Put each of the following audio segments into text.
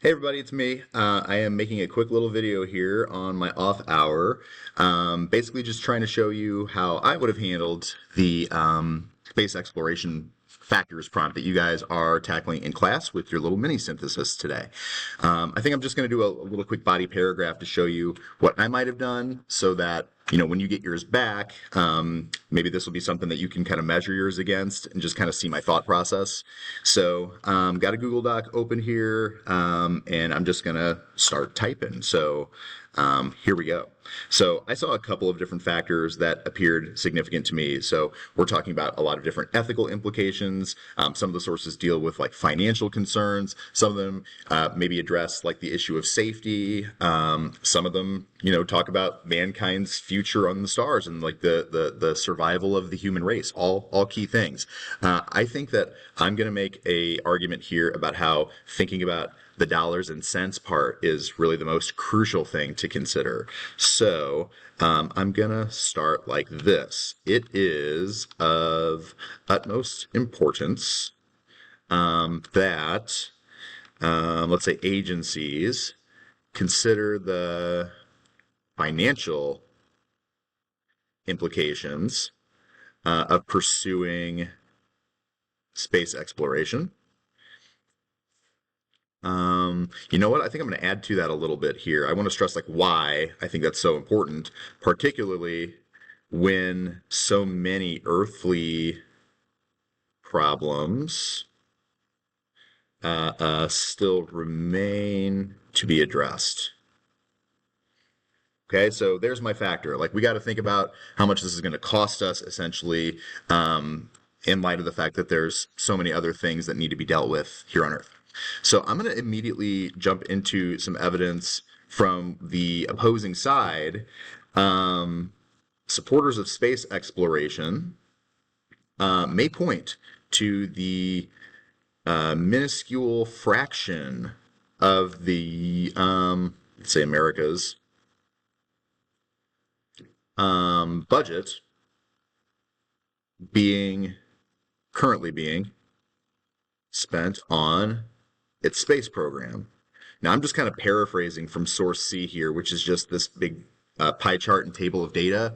Hey everybody, it's me. I am making a quick little video here on my off hour. Basically just trying to show you how I would have handled the space exploration factors prompt that you guys are tackling in class with your little mini synthesis today. I think I'm just going to do a little quick body paragraph to show you what I might have done so that when you get yours back, maybe this will be something that you can kind of measure yours against and just kind of see my thought process. So, got a Google Doc open here, and I'm just gonna start typing. So, here we go. So I saw a couple of different factors that appeared significant to me. So we're talking about a lot of different ethical implications. Some of the sources deal with like financial concerns. Some of them maybe address like the issue of safety. Some of them, talk about mankind's future on the stars and like the survival of the human race. All key things. I think that I'm going to make a argument here about how thinking about the dollars and cents part is really the most crucial thing to consider. So I'm gonna start like this. It is of utmost importance that let's say agencies consider the financial implications of pursuing space exploration. You know what? I think I'm going to add to that a little bit here. I want to stress like why I think that's so important, particularly when so many earthly problems still remain to be addressed. Okay, so there's my factor. Like we got to think about how much this is going to cost us essentially in light of the fact that there's so many other things that need to be dealt with here on Earth. So I'm going to immediately jump into some evidence from the opposing side. Supporters of space exploration may point to the minuscule fraction of the, let's say, America's budget currently being spent on its space program. Now, I'm just kind of paraphrasing from source C here, which is just this big pie chart and table of data.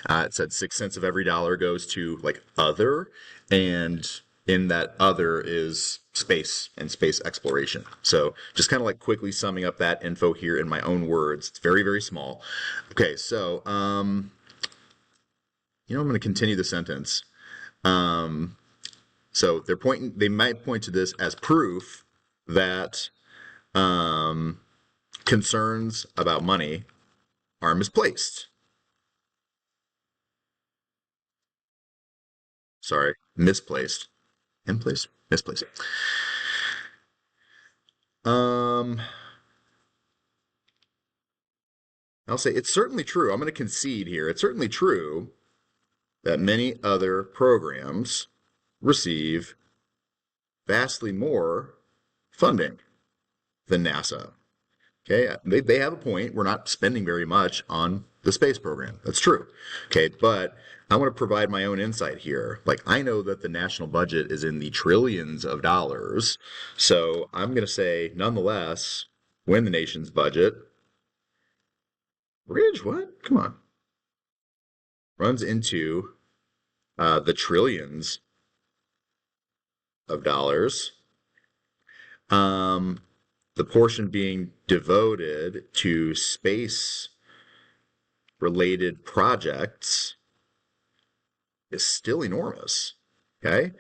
It said 6 cents of every dollar goes to like other, and in that other is space and space exploration. So just kind of like quickly summing up that info here in my own words. It's very, very small. Okay, so, I'm going to continue the sentence. So they might point to this as proof that concerns about money are misplaced. Sorry, misplaced. Misplaced. I'll say it's certainly true. I'm going to concede here. It's certainly true that many other programs receive vastly more funding than NASA. Okay, they have a point. We're not spending very much on the space program. That's true. Okay, but I want to provide my own insight here. Like, I know that the national budget is in the trillions of dollars. So I'm going to say, nonetheless, when the nation's budget, Ridge, what? Come on. Runs into the trillions of dollars. The portion being devoted to space related projects is still enormous. Okay?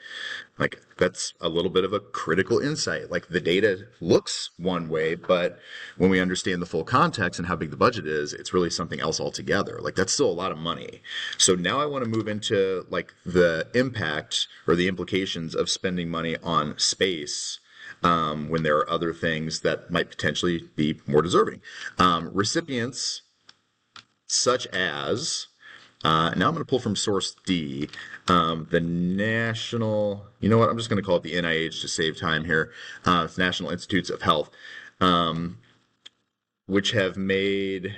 Like, that's a little bit of a critical insight. Like, the data looks one way, but when we understand the full context and how big the budget is, it's really something else altogether. Like, that's still a lot of money. So now I want to move into, like, the impact or the implications of spending money on space when there are other things that might potentially be more deserving. Recipients such as, now I'm going to pull from source D, the national, you know what, I'm just going to call it the NIH to save time here. It's National Institutes of Health, which have made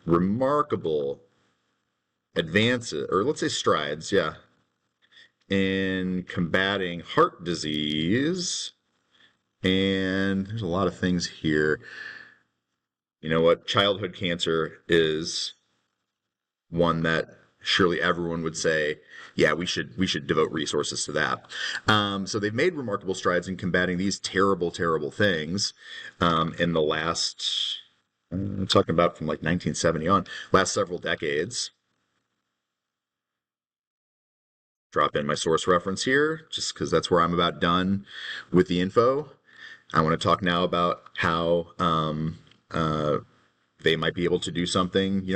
remarkable advances, or let's say strides, yeah, in combating heart disease And there's a lot of things here. You know what? Childhood cancer is one that surely everyone would say, yeah, we should devote resources to that. So they've made remarkable strides in combating these terrible, terrible things in the last, I'm talking about from like 1970 on, last several decades. Drop in my source reference here, just because that's where I'm about done with the info. I want to talk now about how they might be able to do something,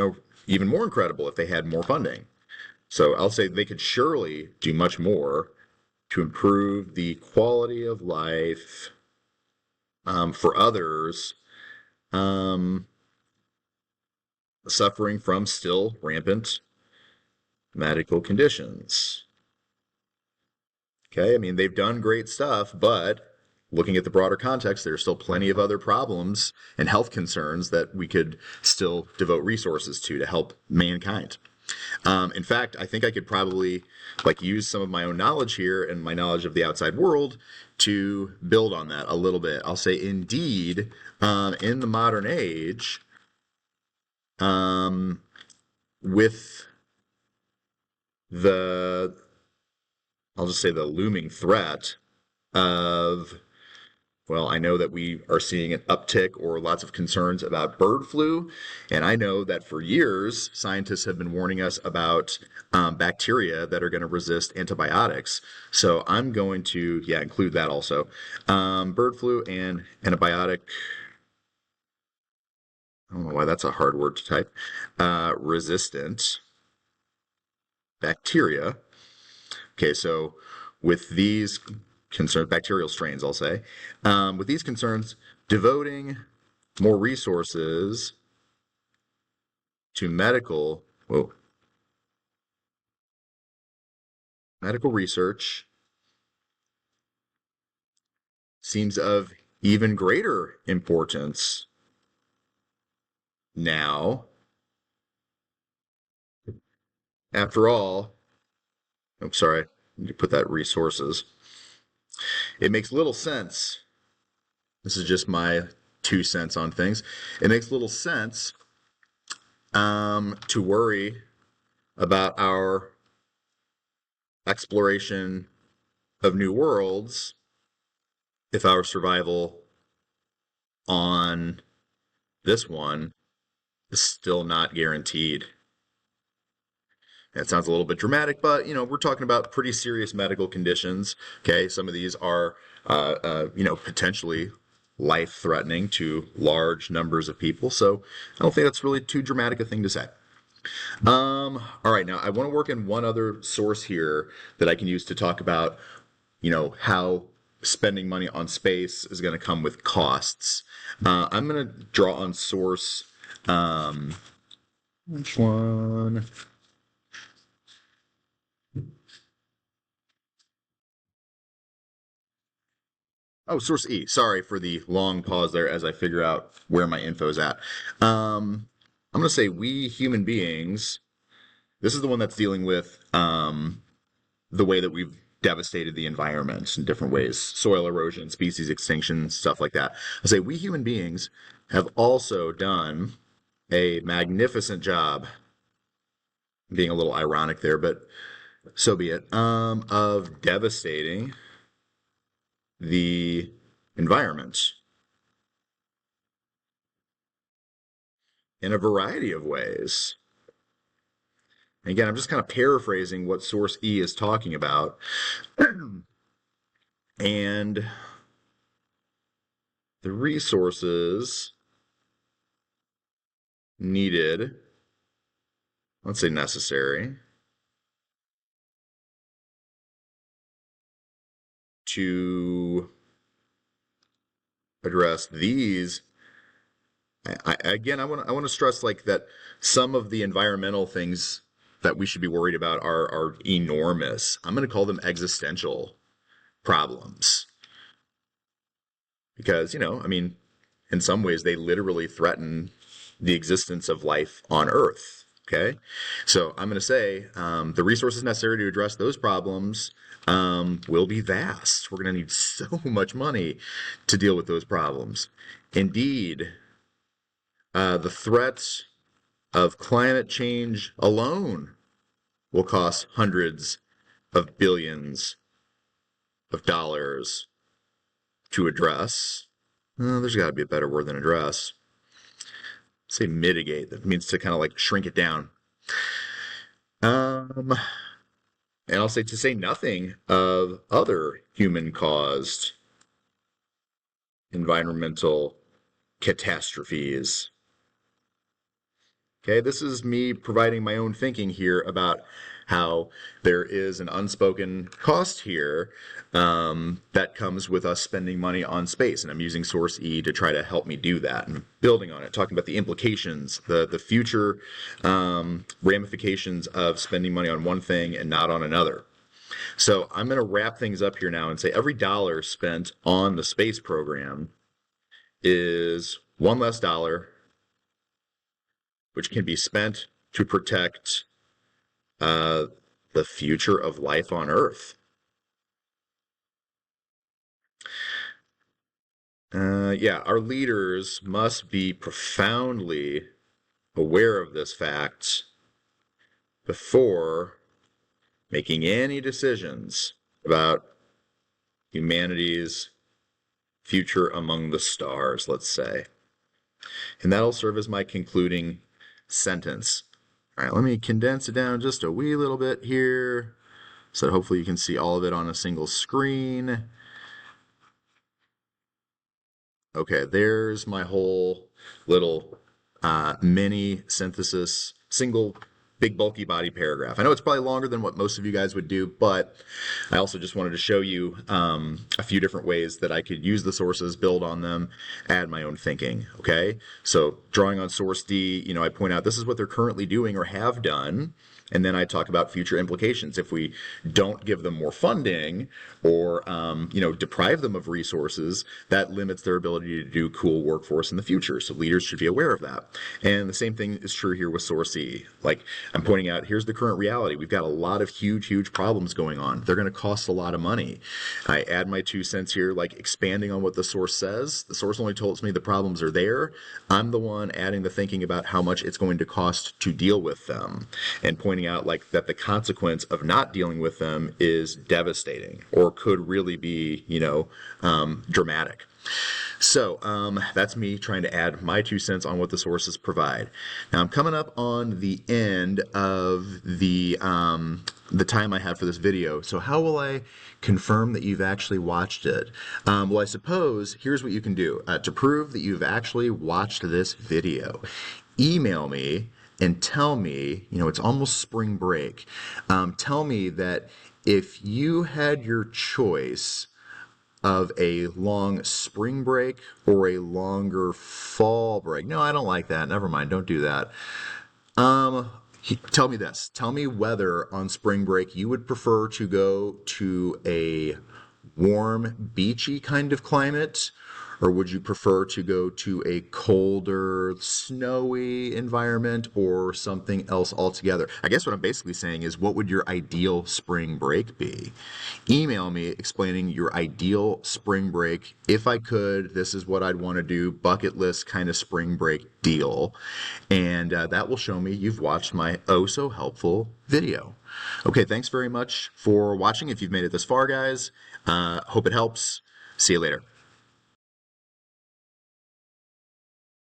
even more incredible if they had more funding. So I'll say they could surely do much more to improve the quality of life for others um, suffering from still rampant medical conditions. Okay, I mean, they've done great stuff, but looking at the broader context, there's still plenty of other problems and health concerns that we could still devote resources to help mankind. In fact, I think I could probably like use some of my own knowledge here and my knowledge of the outside world to build on that a little bit. I'll say, indeed, in the modern age, um, with the, I'll just say the looming threat of, well, I know that we are seeing an uptick or lots of concerns about bird flu. And I know that for years, scientists have been warning us about bacteria that are going to resist antibiotics. So I'm going to, yeah, include that also. Bird flu and antibiotic, I don't know why that's a hard word to type, resistant bacteria. Okay, so with these concerns, bacterial strains, I'll say, with these concerns, devoting more resources to whoa, medical research seems of even greater importance now. After all, I'm sorry, you put that resources. It makes little sense. This is just my 2 cents on things. It makes little sense to worry about our exploration of new worlds if our survival on this one is still not guaranteed. That sounds a little bit dramatic, but we're talking about pretty serious medical conditions. Okay, some of these are, potentially life-threatening to large numbers of people. So I don't think that's really too dramatic a thing to say. All right, now I want to work in one other source here that I can use to talk about, how spending money on space is going to come with costs. I'm going to draw on source. Which one? Oh, source E. Sorry for the long pause there as I figure out where my info's at. I'm going to say we human beings. This is the one that's dealing with the way that we've devastated the environment in different ways, soil erosion, species extinction, stuff like that. I'll say we human beings have also done a magnificent job, being a little ironic there, but so be it, of devastating the environment in a variety of ways. And again, I'm just kind of paraphrasing what source E is talking about. And the resources needed, let's say necessary, to address these. Again, I want to stress like that some of the environmental things that we should be worried about are enormous. I'm going to call them existential problems because I mean, in some ways they literally threaten the existence of life on Earth. Okay, so I'm going to say the resources necessary to address those problems will be vast. We're going to need so much money to deal with those problems. Indeed, the threat of climate change alone will cost hundreds of billions of dollars to address. There's got to be a better word than address. Say mitigate. That means to kind of like shrink it down. Um, and I'll say to say nothing of other human-caused environmental catastrophes. Okay, this is me providing my own thinking here about how there is an unspoken cost here that comes with us spending money on space. And I'm using Source E to try to help me do that and building on it, talking about the implications, the future ramifications of spending money on one thing and not on another. So I'm going to wrap things up here now and say every dollar spent on the space program is one less dollar which can be spent to protect the future of life on Earth. Yeah, our leaders must be profoundly aware of this fact before making any decisions about humanity's future among the stars, let's say. And that'll serve as my concluding sentence. All right, let me condense it down just a wee little bit here so that hopefully you can see all of it on a single screen. Okay, there's my whole little mini synthesis, single big bulky body paragraph. I know it's probably longer than what most of you guys would do, but I also just wanted to show you a few different ways that I could use the sources, build on them, add my own thinking. Okay, so drawing on source D, I point out this is what they're currently doing or have done. And then I talk about future implications. If we don't give them more funding or, deprive them of resources, that limits their ability to do cool work for us in the future. So leaders should be aware of that. And the same thing is true here with Source E. Like I'm pointing out, here's the current reality. We've got a lot of huge, huge problems going on. They're going to cost a lot of money. I add my 2 cents here, like expanding on what the source says. The source only tells me the problems are there. I'm the one adding the thinking about how much it's going to cost to deal with them and pointing out like that the consequence of not dealing with them is devastating or could really be, dramatic. So that's me trying to add my 2 cents on what the sources provide. Now I'm coming up on the end of the time I have for this video. So how will I confirm that you've actually watched it? Well, I suppose here's what you can do to prove that you've actually watched this video. Email me and tell me, it's almost spring break. Tell me that if you had your choice of a long spring break or a longer fall break. No, I don't like that. Never mind. Don't do that. Tell me this. Tell me whether on spring break you would prefer to go to a warm, beachy kind of climate, or would you prefer to go to a colder, snowy environment or something else altogether? I guess what I'm basically saying is, what would your ideal spring break be? Email me explaining your ideal spring break. If I could, this is what I'd want to do, bucket list kind of spring break deal. And that will show me you've watched my oh so helpful video. Okay, thanks very much for watching. If you've made it this far, guys, hope it helps. See you later.